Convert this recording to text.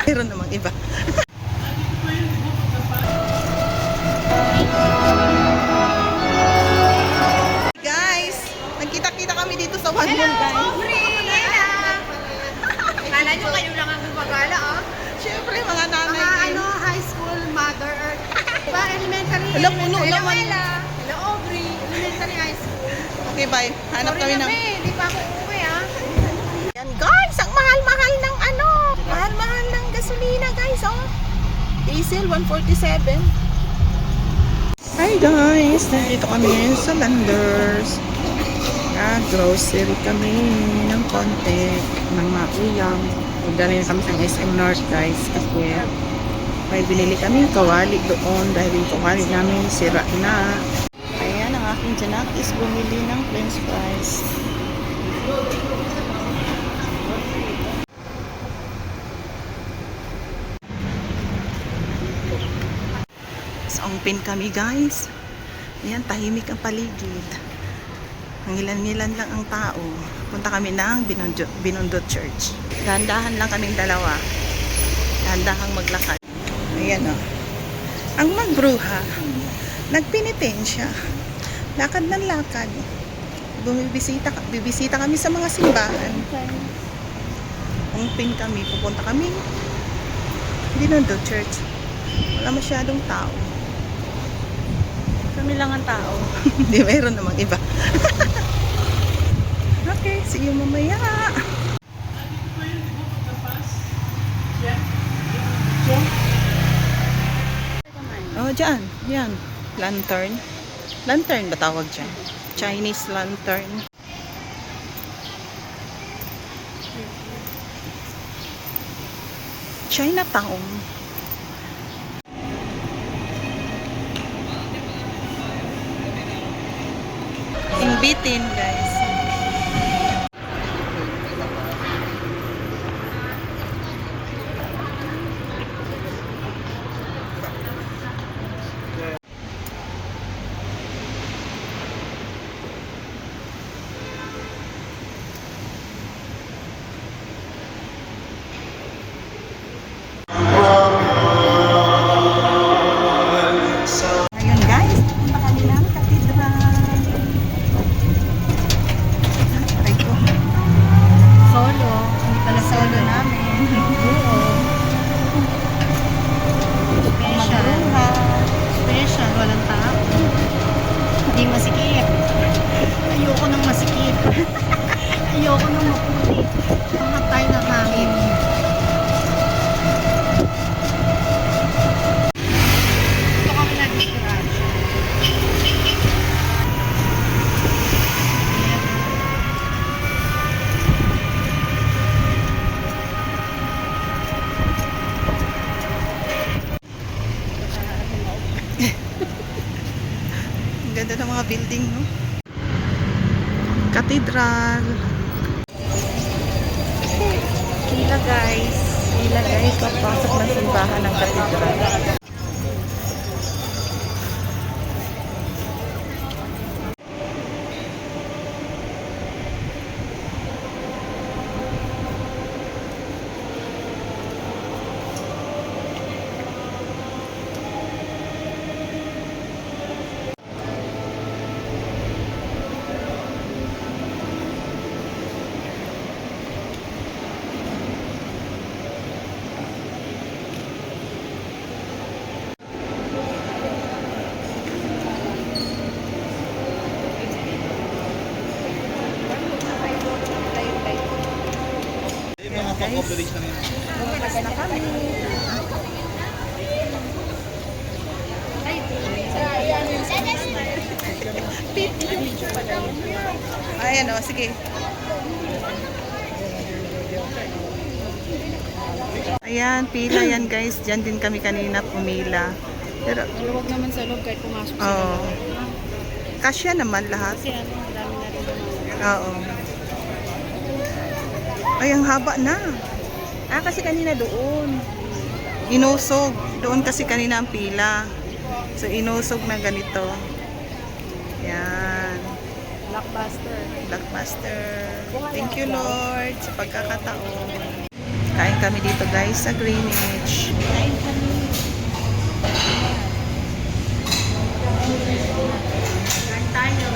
Meron namang iba. Guys, nagkita-kita kami dito sa One Mall, guys. Kala nyo kayo lang ang gumagala, oh. Siyempre, mga nanay. Mga high school, mother earth. Diba, elementary. Hello, puno naman. Hello, Aubrey. Elementary high school. Okay, bye. Hanap kami ng... Hindi pa ako uuwi, ha. Yan, guys, ang mahal-mahal ng ano. Mahal-mahal ng gasolina, guys, oh. Diesel, 147. Hi, guys. Nandito kami ngayon sa Landers. Grocery kami ng konti ng mga uyang. Magdala kami sa SM North, guys, kasi may binili kami kawali doon dahil yung kawali namin sira na. Ayan, ang aking janakis bumili ng french fries. Sa Ongpin kami, guys. Ayan, tahimik ang paligid. Ang ilan-ilan lang ang tao. Punta kami ng Binondot Church. Dahan-dahan lang kaming dalawa. Dahan-dahang maglakad. Ayan, oh. Ang magbruha, nagpinitensya. Lakad ng lakad. Bibisita kami sa mga simbahan. Ongpin kami. Pupunta kami Binondot Church. Wala masyadong tao. Kami lang ang tao. Hindi, mayroon namang iba. Okay, see you mamaya. Oh, dyan. Yan. Lantern. Lantern ba tawag dyan? Chinese lantern. Chinatown. Bitin, guys. Ayun, guys, punta kami ng katedral. Solo. Hindi pala Solo namin. Oo. Special. Magruha. Special. Walang tao. Hindi masikip. Ayoko ng masikip. Ayoko ng maputi. Pamatay na hangin. Ito kami nag-garage. Ang ganda ng mga building, no? Katedral. Hila, guys. Hila, guys. Papasok na simbahan ng katedral. Guys, lumabas na kami. Ayan, o, sige. Ayan, pila yan, guys. Diyan din kami kanina pumila. Pero, Maluwag naman sa loob kahit pumasok sa oh, kasya naman lahat. Kasi ano, dami na rin naman. Oo. Ay, ang haba na. Kasi kanina doon. Inusog. Doon kasi kanina ang pila. So, inusog na ganito. Yan. Blockbuster. Blockbuster. Thank you, Lord, sa pagkakataon. Kain kami dito guys sa Greenwich. Kain kami. Kain tayo.